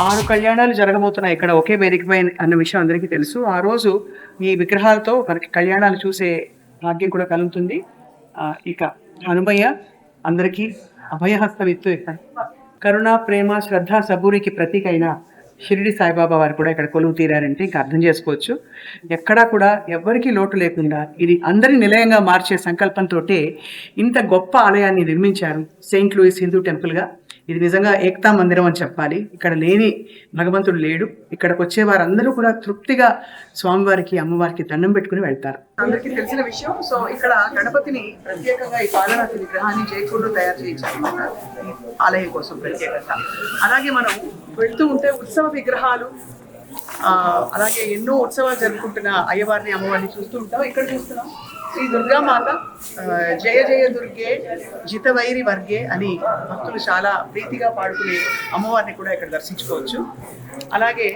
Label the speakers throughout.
Speaker 1: 6 కళ్యాణాలు జరగబోతున్నాయి ఇక్కడ ఒకే వేదికపై అన్న విషయం అందరికీ తెలుసు. ఆ రోజు ఈ విగ్రహాలతో మనకి కళ్యాణాలు చూసే భాగ్యం కూడా కలుగుతుంది. ఇక హనుమయ్య అందరికీ అభయహస్తం ఇస్తూ కరుణ, ప్రేమ, శ్రద్ధ, సబూరికి ప్రతీక అయిన షిరిడి సాయిబాబా వారు కూడా ఇక్కడ కొలువు తీరారంటే ఇంకా అర్థం చేసుకోవచ్చు. ఎక్కడా కూడా ఎవ్వరికీ లోటు లేకుండా ఇది అందరి నిలయంగా మార్చే సంకల్పంతో ఇంత గొప్ప ఆలయాన్ని నిర్మించారు. సెయింట్ లూయిస్ హిందూ టెంపుల్గా ఇది నిజంగా ఏకతా మందిరం అని చెప్పాలి. ఇక్కడ లేని భగవంతుడు లేడు. ఇక్కడికి వచ్చే వారందరూ కూడా తృప్తిగా స్వామివారికి, అమ్మవారికి దండం పెట్టుకుని వెళ్తారు. అందరికీ తెలిసిన విషయం. సో ఇక్కడ గణపతిని ప్రత్యేకంగా ఈ పాలనాథ విగ్రహాన్ని జైపూర్లో తయారు చేయించారన్నమాట ఆలయం కోసం ప్రత్యేకంగా. అలాగే మనం వెళ్తూ ఉంటే ఉత్సవ విగ్రహాలు, అలాగే ఎన్నో ఉత్సవాలు జరుపుకుంటున్న అయ్యవారిని, అమ్మవారిని చూస్తూ ఉంటాం. ఇక్కడ చూస్తున్నాం శ్రీ దుర్గామాత జయ జయ దుర్గే జితవైరి వర్గే అని భక్తులు చాలా ప్రీతిగా పాడుకునే అమ్మవారిని కూడా ఇక్కడ దర్శించుకోవచ్చు. అలాగే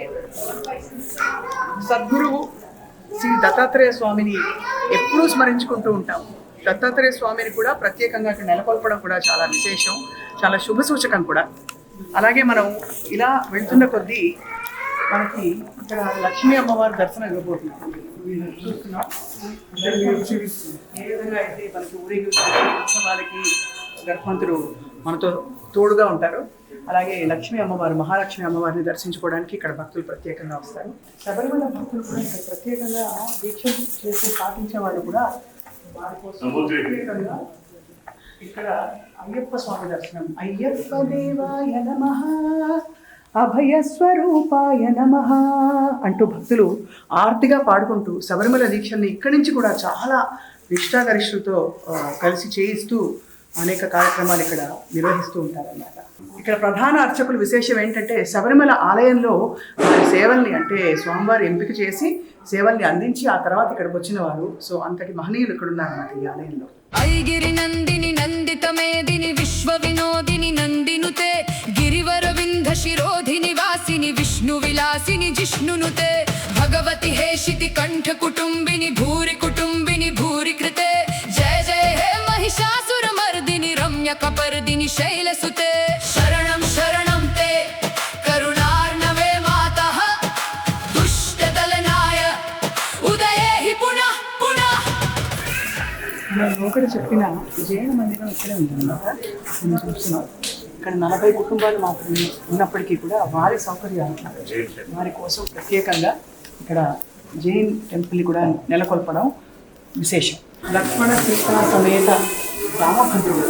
Speaker 1: సద్గురువు శ్రీ దత్తాత్రేయ స్వామిని ఎప్పుడూ స్మరించుకుంటూ ఉంటాం. దత్తాత్రేయ స్వామిని కూడా ప్రత్యేకంగా ఇక్కడ నెలకొల్పడం కూడా చాలా విశేషం, చాలా శుభ సూచకం కూడా. అలాగే మనం ఇలా వెళ్తున్న కొద్దీ మనకి ఇక్కడ లక్ష్మీ అమ్మవారి దర్శనం ఇవ్వబోతున్నాం. చూస్తున్నాం ఏ విధంగా అయితే మనకి ఊరేగి ఉత్సవాలకి గర్భవంతుడు మనతో తోడుగా ఉంటారు. అలాగే లక్ష్మీ అమ్మవారు, మహాలక్ష్మి అమ్మవారిని దర్శించుకోవడానికి ఇక్కడ భక్తులు ప్రత్యేకంగా వస్తారు. శబరిమల భక్తులు కూడా ఇక్కడ ప్రత్యేకంగా దీక్ష చేసి పాటించే వాళ్ళు కూడా వారి కోసం ప్రత్యేకంగా ఇక్కడ అయ్యప్ప స్వామి దర్శనం. అయ్యప్ప దేవాయ నమః అభయస్వరూపాయ నమః అంటూ భక్తులు ఆర్తిగా పాడుకుంటూ శబరిమల దీక్షల్ని ఇక్కడి నుంచి కూడా చాలా నిష్ఠాగరిష్ఠులతో కలిసి చేయిస్తూ అనేక కార్యక్రమాలు ఇక్కడ నిర్వహిస్తూ ఉంటారన్నమాట. ఇక్కడ ప్రధాన అర్చకులు విశేషం ఏంటంటే శబరిమల ఆలయంలో వారి సేవల్ని, అంటే స్వామివారి ఎంపిక చేసి సేవల్ని అందించి ఆ తర్వాత ఇక్కడికి వచ్చిన వారు. సో అంతటి మహనీయులు ఇక్కడ ఉన్నారన్నమాట ఈ ఆలయంలో.
Speaker 2: ఐగిరి నందిని నందిత మేదిని విశ్వ వినోదిని నందినుతే గిరివర వింధ శిరోధిని వాసిని విష్ణు విలాసిని జిష్ణునుతే భగవతి హేషితి కంఠ కుటుంబిని భూరి కుటుంబిని భూరి కృతే జయ జయ హే మహిషాసుర మర్దిని రమ్య కపర్దిని శైలసుతే శరణం శరణం తే కరుణార్ణవే మాతః దుష్టదలనాయ ఉదయేహి పునః పునః.
Speaker 1: ఒకటి చెప్పిన జైన మందిరం ఇక్కడే ఉందన్నమాట. మనం చూస్తున్నాం ఇక్కడ 40 కుటుంబాలు మాత్రమే ఉన్నప్పటికీ కూడా వారి సౌకర్యాలు, వారి కోసం ప్రత్యేకంగా ఇక్కడ జైన్ టెంపుల్ని కూడా నెలకొల్పడం విశేషం. లక్ష్మణ సీతా సమేత రామభద్రుడు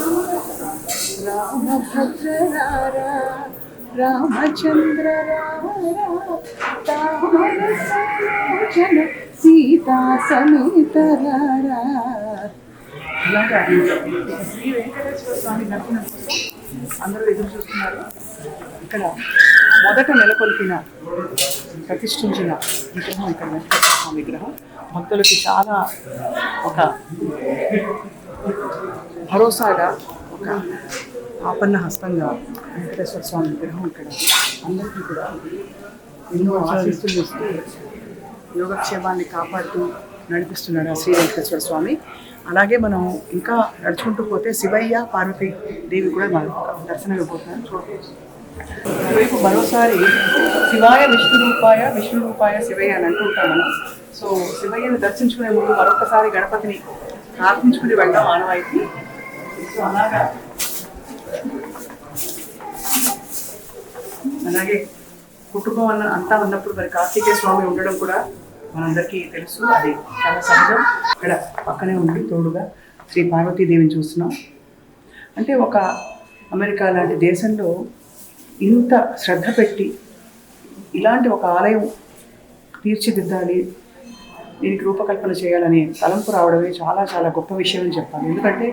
Speaker 1: రామచంద్ర సీతా సమేత ఇలాగా శ్రీ వెంకటేశ్వర స్వామి దర్శనం కోసం అందరూ ఎదురు చూస్తున్నారు. ఇక్కడ మొదట నెలకొల్పిన, ప్రతిష్ఠించిన విగ్రహం ఇక్కడ వెంకటేశ్వర స్వామి విగ్రహం. భక్తులకి చాలా ఒక భరోసాగా, ఒక ఆపన్న హస్తంగా వెంకటేశ్వర స్వామి విగ్రహం ఇక్కడ అందరికీ కూడా ఎన్నో ఆశీస్సులు ఇస్తూ యోగక్షేమాన్ని కాపాడుతూ నడిపిస్తున్నాడు శ్రీ వెంకటేశ్వర స్వామి. అలాగే మనం ఇంకా నడుచుకుంటూ పోతే శివయ్య, పార్వతీ దేవి కూడా మనం దర్శనం ఇవ్వబోతున్నాం. చూడవచ్చు ఇటువైపు మరోసారి శివాయ విష్ణు రూపాయ శివయ్య అని అంటుంటాం మనం. సో శివయ్యని దర్శించుకునే ముందు మరొకసారి గణపతిని ప్రార్థించుకుని వెళ్ళాం ఆనవాయితీ. సో అలాగే కుటుంబం అంతా ఉన్నప్పుడు మరి కార్తీకేయ స్వామి ఉండడం కూడా మనందరికీ తెలుసు. అది చాలా సహజం. ఇక్కడ పక్కనే ఉండి తోడుగా శ్రీ పార్వతీదేవిని చూస్తున్నాం. అంటే ఒక అమెరికా లాంటి దేశంలో ఇంత శ్రద్ధ పెట్టి ఇలాంటి ఒక ఆలయం తీర్చిదిద్దాలి, దీనికి రూపకల్పన చేయాలనే తలంపు రావడమే చాలా చాలా గొప్ప విషయం అని చెప్పాలి. ఎందుకంటే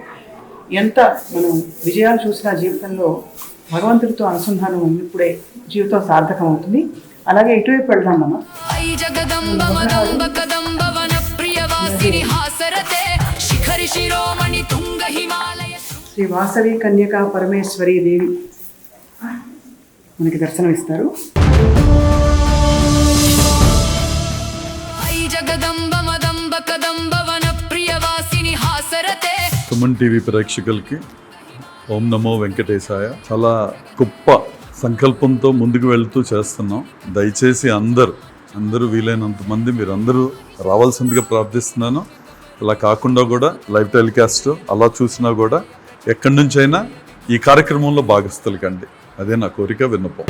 Speaker 1: ఎంత మనం విజయాలు చూసిన జీవితంలో భగవంతుడితో అనుసంధానం ఉన్నప్పుడే జీవితం సార్థకం అవుతుంది. అలాగే ఇటువైపు వెళ్దాం మనం. శ్రీ వాసవి కన్యకా పరమేశ్వరి దేవి మనకి దర్శనం ఇస్తారు.
Speaker 3: సుమన్ టీవీ ప్రేక్షకులకి ఓం నమో వెంకటేశాయ. చాలా గొప్ప సంకల్పంతో ముందుకు వెళ్తూ చేస్తున్నాం. దయచేసి అందరూ వీలైనంత మంది మీరందరూ రావాల్సిందిగా ప్రార్థిస్తున్నాను. అలా కాకుండా కూడా లైవ్ టెలికాస్ట్ అలా చూసినా కూడా ఎక్కడి నుంచైనా ఈ కార్యక్రమంలో భాగస్థులు కండి. అదే నా కోరిక, విన్నపం.